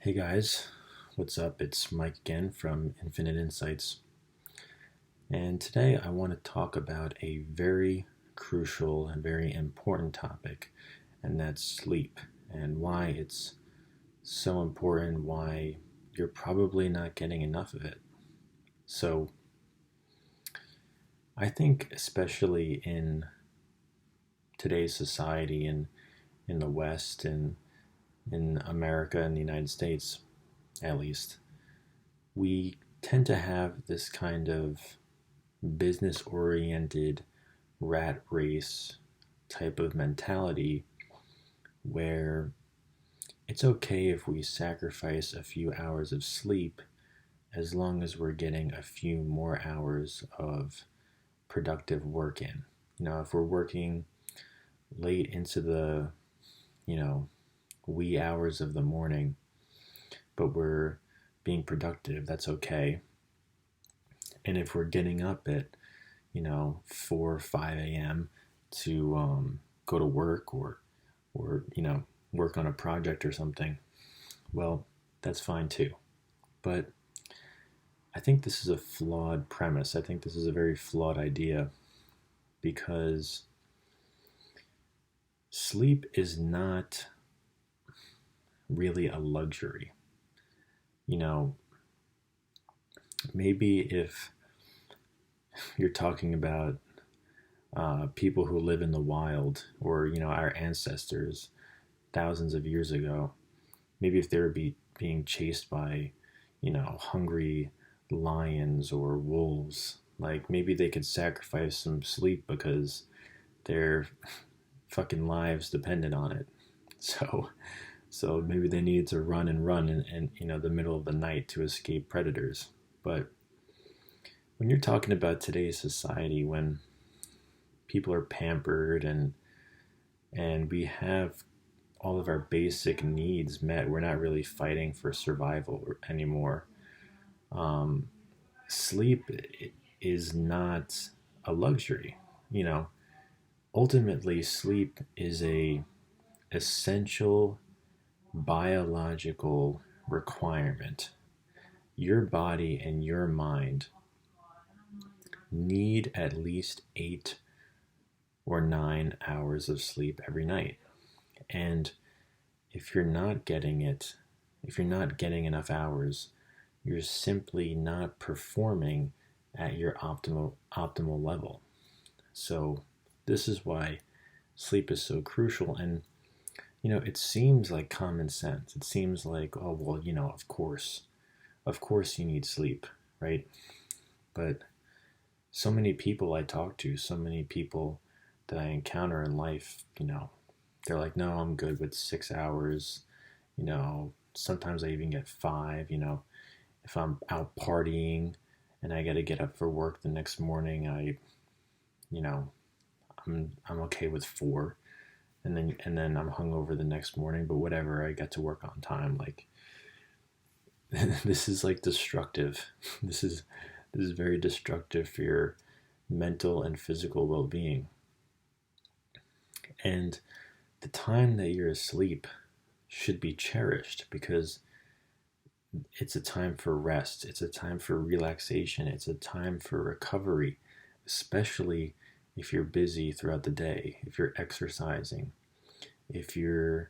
Hey guys, what's up? It's Mike again from Infinite Insights. And today I want to talk about a very crucial and very important topic, and that's sleep and why it's so important, why you're probably not getting enough of it. So, I think, especially in today's society and in the West and in America and the United States, at least, we tend to have this kind of business oriented rat race type of mentality where it's okay if we sacrifice a few hours of sleep as long as we're getting a few more hours of productive work in. If we're working late into the, you know, wee hours of the morning, but we're being productive, that's okay. And if we're getting up at 4 or 5 a.m. to go to work or work on a project or something, well, that's fine too. But I think this is a flawed premise. I think this is a very flawed idea because sleep is not really a luxury. You know, maybe if you're talking about people who live in the wild, or our ancestors thousands of years ago, maybe if they were being chased by hungry lions or wolves, like maybe they could sacrifice some sleep because their fucking lives depended on it. So maybe they needed to run and run in the middle of the night to escape predators. But when you're talking about today's society, when people are pampered and we have all of our basic needs met, we're not really fighting for survival anymore. Sleep is not a luxury. Ultimately, sleep is a essential biological requirement. Your body and your mind need at least 8 or 9 hours of sleep every night. And if you're not getting it, if you're not getting enough hours, you're simply not performing at your optimal level. So this is why sleep is so crucial. And it seems like common sense. It seems like, oh well, of course you need sleep, right? But so many people I talk to, so many people that I encounter in life, they're like, no, I'm good with 6 hours. Sometimes I even get five. If I'm out partying and I got to get up for work the next morning, you know, I'm okay with four, and then I'm hungover the next morning. But whatever, I got to work on time. Like this is like destructive. This is very destructive for your mental and physical well-being. And the time that you're asleep should be cherished because it's a time for rest, it's a time for relaxation, it's a time for recovery, especially if you're busy throughout the day, if you're exercising, if you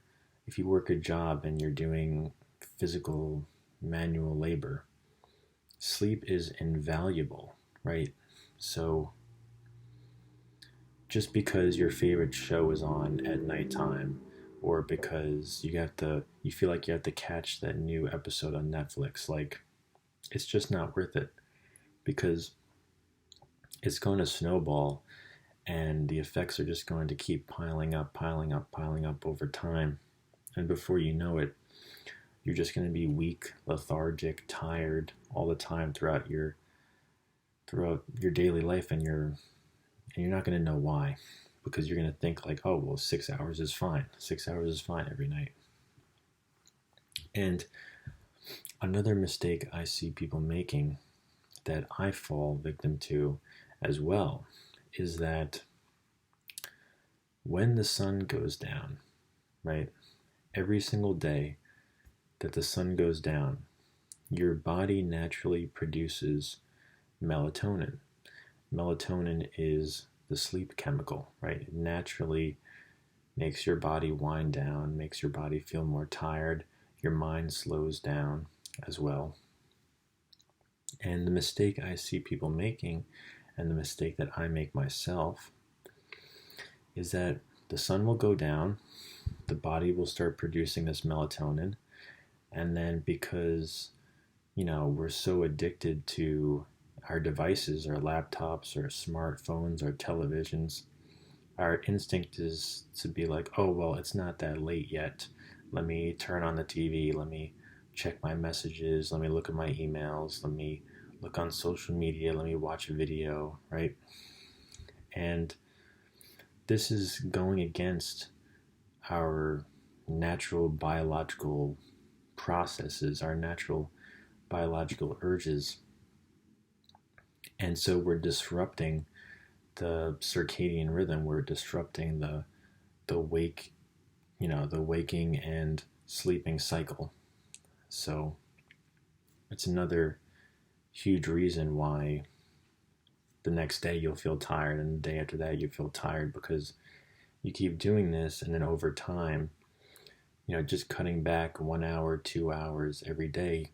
work a job and you're doing physical manual labor. Sleep is invaluable, right? So just because your favorite show is on at nighttime, or because you feel like you have to catch that new episode on Netflix, like it's just not worth it because it's going to snowball and the effects are just going to keep piling up, piling up, piling up over time. And before you know it, you're just going to be weak, lethargic, tired all the time throughout your daily life, and you're not going to know why, because you're going to think like, oh well, 6 hours is fine. 6 hours is fine every night. And another mistake I see people making that I fall victim to as well is that when the sun goes down, right, every single day, that the sun goes down, your body naturally produces melatonin. Melatonin is the sleep chemical, right? It naturally makes your body wind down, makes your body feel more tired. Your mind slows down as well. And the mistake I see people making, and the mistake that I make myself, is that the sun will go down, the body will start producing this melatonin, and then because, we're so addicted to our devices, our laptops, our smartphones, our televisions, our instinct is to be like, oh, well, it's not that late yet. Let me turn on the TV. Let me check my messages. Let me look at my emails. Let me look on social media. Let me watch a video, right? And this is going against our natural biological processes, our natural biological urges. And so we're disrupting the circadian rhythm. We're disrupting the wake, the waking and sleeping cycle. So it's another huge reason why the next day you'll feel tired, and the day after that you feel tired, because you keep doing this, and then over time, just cutting back 1 hour, 2 hours every day,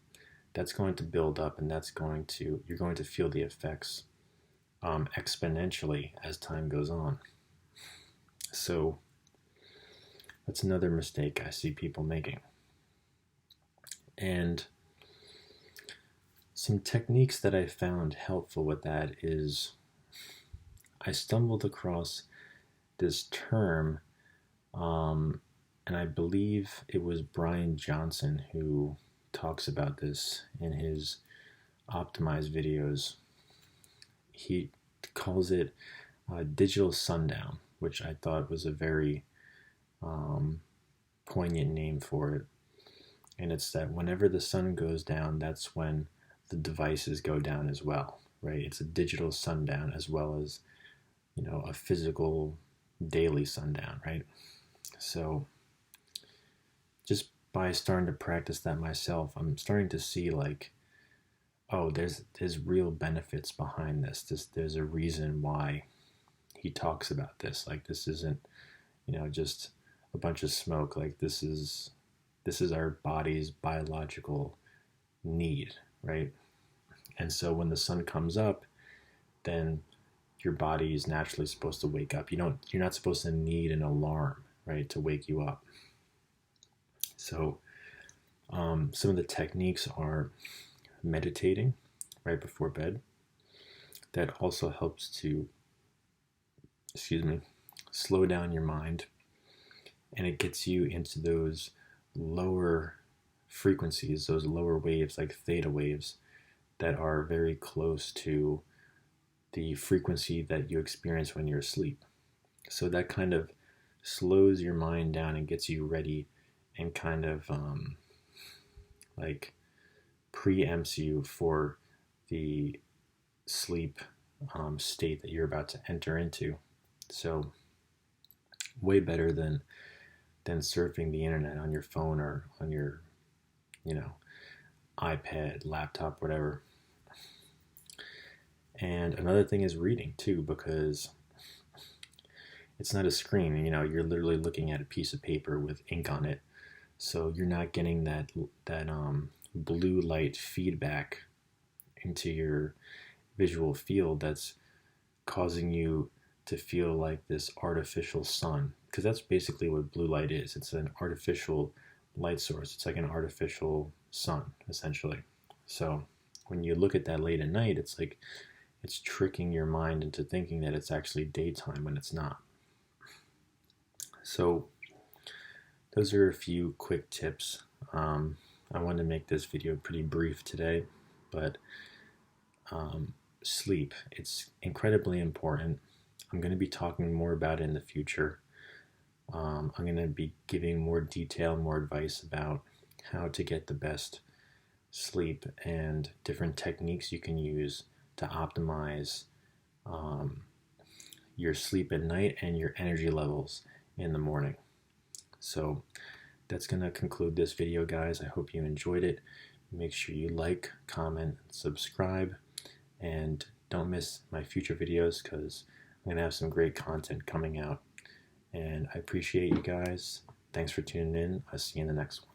that's going to build up, and you're going to feel the effects exponentially as time goes on. So that's another mistake I see people making. And some techniques that I found helpful with that is I stumbled across this term, and I believe it was Brian Johnson who talks about this in his optimized videos. He calls it digital sundown, which I thought was a very poignant name for it. And it's that whenever the sun goes down, that's when the devices go down as well, right? It's a digital sundown as well as, a physical daily sundown, right? So just by starting to practice that myself, I'm starting to see like, oh, there's real benefits behind this. There's a reason why he talks about this. Like, this isn't, just a bunch of smoke. Like, this is our body's biological need, right? And so when the sun comes up, then your body is naturally supposed to wake up. You're not supposed to need an alarm, right, to wake you up. So some of the techniques are meditating right before bed. That also helps to, slow down your mind, and it gets you into those lower frequencies, those lower waves, like theta waves, that are very close to the frequency that you experience when you're asleep. So that kind of slows your mind down and gets you ready, and kind of like preempts you for the sleep state that you're about to enter into. So way better than surfing the internet on your phone or on your iPad, laptop, whatever. And another thing is reading too, because it's not a screen. You're literally looking at a piece of paper with ink on it, so you're not getting that blue light feedback into your visual field that's causing you to feel like this artificial sun, because that's basically what blue light is. It's an artificial light source. It's like an artificial sun, essentially. So when you look at that late at night, it's like it's tricking your mind into thinking that it's actually daytime when it's not. So those are a few quick tips. I wanted to make this video pretty brief today, but sleep, it's incredibly important. I'm going to be talking more about it in the future. I'm going to be giving more detail, more advice about how to get the best sleep and different techniques you can use to optimize your sleep at night and your energy levels in the morning. So that's going to conclude this video, guys. I hope you enjoyed it. Make sure you like, comment, subscribe, and don't miss my future videos because I'm going to have some great content coming out. And I appreciate you guys. Thanks for tuning in. I'll see you in the next one.